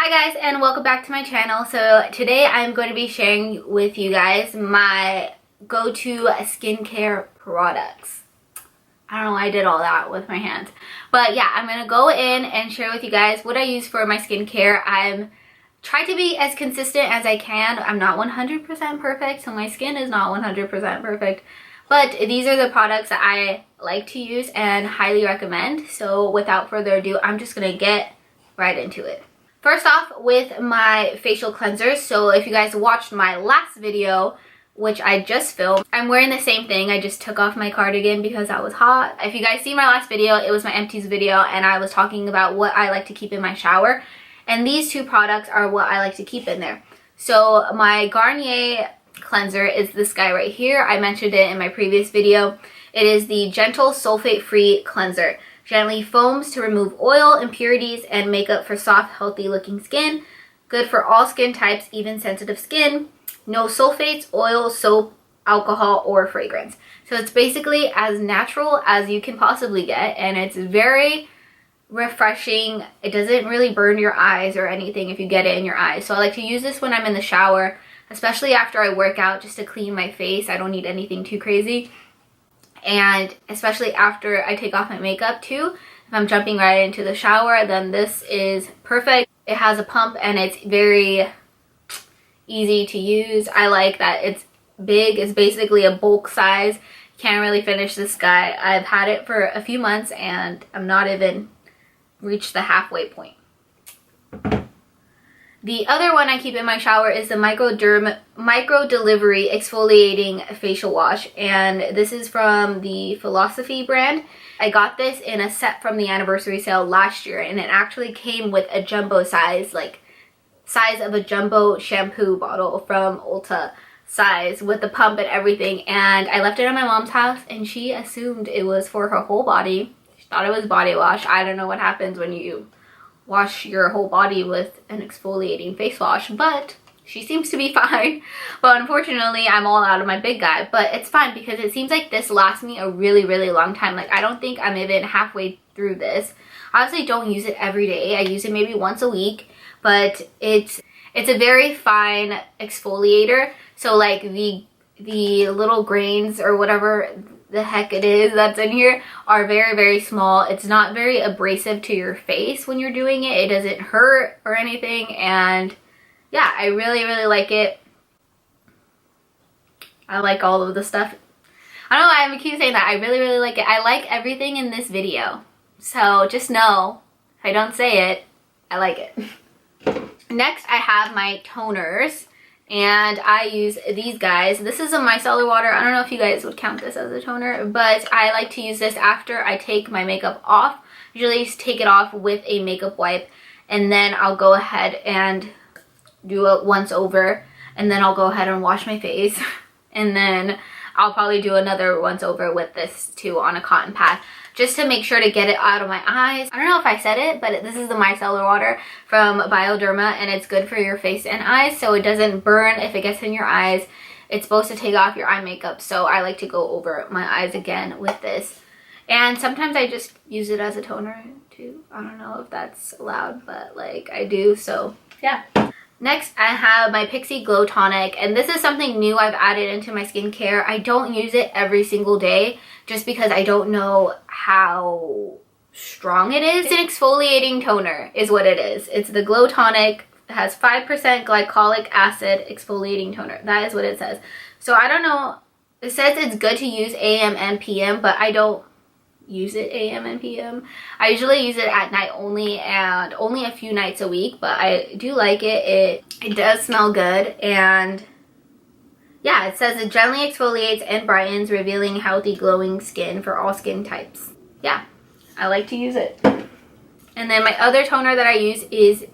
Hi guys, and welcome back to my channel. So today I'm going to be sharing with you guys my go-to skincare products. I don't know why I did all that with my hands. But yeah, I'm going to go in and share with you guys what I use for my skincare. I'm trying to be as consistent as I can. I'm not 100% perfect, so my skin is not 100% perfect. But these are the products that I like to use and highly recommend. So without further ado, I'm just going to get right into it. First off, with my facial cleanser. So if you guys watched my last video, which I just filmed, I'm wearing the same thing. I just took off my cardigan because I was hot. If you guys see my last video, it was my empties video and I was talking about what I like to keep in my shower. And these two products are what I like to keep in there. So my Garnier cleanser is this guy right here. I mentioned it in my previous video. It is the Gentle Sulfate-Free Cleanser. Gently foams to remove oil, impurities, and makeup for soft, healthy looking skin. Good for all skin types, even sensitive skin. No sulfates, oil, soap, alcohol, or fragrance. So it's basically as natural as you can possibly get, and it's very refreshing. It doesn't really burn your eyes or anything if you get it in your eyes. So I like to use this when I'm in the shower, especially after I work out, just to clean my face. I don't need anything too crazy. And especially after I take off my makeup too, if I'm jumping right into the shower, then this is perfect. It has a pump and it's very easy to use. I like that it's big. It's basically a bulk size. Can't really finish this guy. I've had it for a few months and I'm not even reached the halfway point. The other one I keep in my shower is the Micro Delivery Exfoliating Facial Wash, and this is from the Philosophy brand. I got this in a set from the anniversary sale last year, and it actually came with a jumbo size, like size of a jumbo shampoo bottle from Ulta size with the pump and everything. And I left it at my mom's house and she assumed it was for her whole body. She thought it was body wash. I don't know what happens when you wash your whole body with an exfoliating face wash, but she seems to be fine. But unfortunately, I'm all out of my big guy, but it's fine because it seems like this lasts me a really long time. Like, I don't think I'm even halfway through this. I obviously don't use it every day. I use it maybe once a week, but it's a very fine exfoliator. So like the little grains or whatever the heck it is that's in here are very small. It's not very abrasive to your face when you're doing it. It doesn't hurt or anything, and yeah, I really like it. I like all of the stuff. I don't know why I keep saying that. I really like it. I like everything in this video, so just know if I don't say it, I like it. Next, I have my toners. And I use these guys. This is a micellar water. I don't know if you guys would count this as a toner, but I like to use this after I take my makeup off. Usually take it off with a makeup wipe, and then I'll go ahead and do it once over, and then I'll go ahead and wash my face, and then I'll probably do another once over with this too on a cotton pad, just to make sure to get it out of my eyes. I don't know if I said it, but this is the micellar water from Bioderma, and it's good for your face and eyes, so it doesn't burn if it gets in your eyes. It's supposed to take off your eye makeup, so I like to go over my eyes again with this. And sometimes I just use it as a toner too. I don't know if that's allowed, but like I do, so yeah. Next, I have my Pixi Glow Tonic, and this is something new I've added into my skincare. I don't use it every single day just because I don't know how strong it is. It's an exfoliating toner is what it is. It's the Glow Tonic. It has 5% glycolic acid exfoliating toner. That is what it says. So I don't know. It says it's good to use AM and PM, but I don't use it AM and PM. I usually use it at night only, and only a few nights a week, but I do like it. It does smell good, and yeah, it says it gently exfoliates and brightens, revealing healthy glowing skin for all skin types. Yeah, I like to use it. And then my other toner that I use is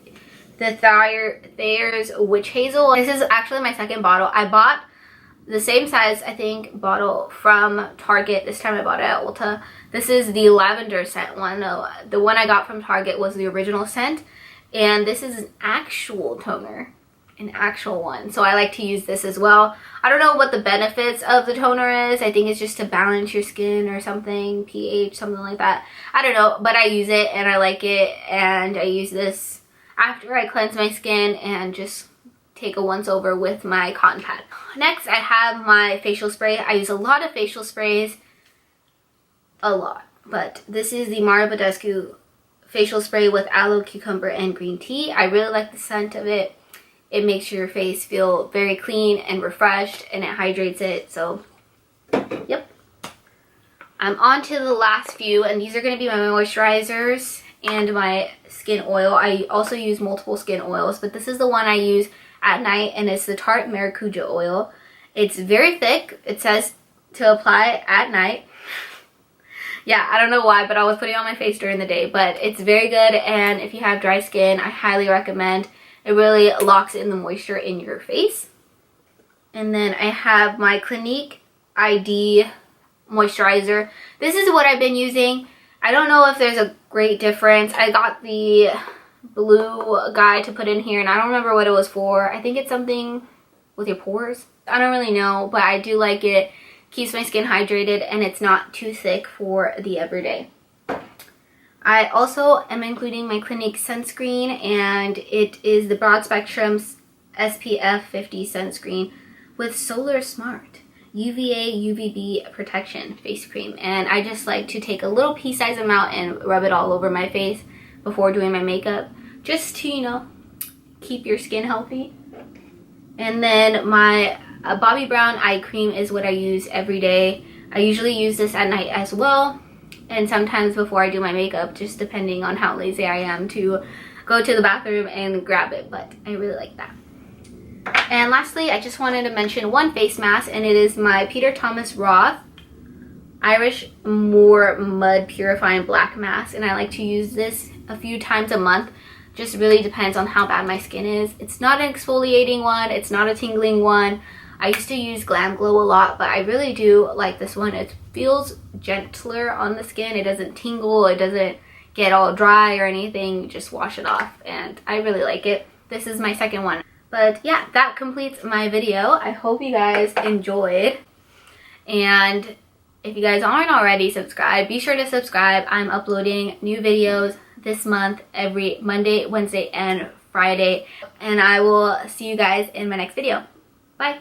the Thayer's Witch Hazel. This is actually my second bottle. I bought the same size, I think, bottle from Target. This time I bought it at Ulta. This is the lavender scent one. The one I got from Target was the original scent, and this is an actual toner, an actual one. So I like to use this as well. I don't know what the benefits of the toner is. I think it's just to balance your skin or something, pH, something like that. I don't know, but I use it and I like it, and I use this after I cleanse my skin and just take a once over with my cotton pad. Next, I have my facial spray. I use a lot of facial sprays, a lot, but this is the Mario Badescu facial spray with aloe, cucumber, and green tea. I really like the scent of it. It makes your face feel very clean and refreshed, and it hydrates it. So, yep. I'm on to the last few, and these are going to be my moisturizers and my skin oil. I also use multiple skin oils, but this is the one I use at night, and it's the Tarte Maracuja oil. It's very thick. It says to apply at night. Yeah, I don't know why, but I was putting it on my face during the day, but it's very good, and if you have dry skin, I highly recommend. It really locks in the moisture in your face. And then I have my Clinique ID moisturizer. This is what I've been using. I don't know if there's a great difference. I got the blue guy to put in here, and I don't remember what it was for. I think it's something with your pores. I don't really know, but I do like it. Keeps my skin hydrated, and it's not too thick for the everyday. I also am including my Clinique sunscreen, and it is the Broad Spectrum SPF 50 sunscreen with Solar Smart UVA UVB protection face cream. And I just like to take a little pea-sized amount and rub it all over my face before doing my makeup, just to, you know, keep your skin healthy. And then my Bobbi Brown eye cream is what I use every day. I usually use this at night as well, and sometimes before I do my makeup, just depending on how lazy I am to go to the bathroom and grab it, but I really like that. And lastly, I just wanted to mention one face mask, and it is my Peter Thomas Roth Irish Moor Mud Purifying Black Mask, and I like to use this a few times a month. Just really depends on how bad my skin is. It's not an exfoliating one, it's not a tingling one. I used to use Glam Glow a lot, but I really do like this one. It feels gentler on the skin. It doesn't tingle, it doesn't get all dry or anything. You just wash it off, and I really like it. This is my second one. But yeah, that completes my video. I hope you guys enjoyed. And if you guys aren't already subscribed, be sure to subscribe. I'm uploading new videos this month every Monday, Wednesday, and Friday. And I will see you guys in my next video. Bye.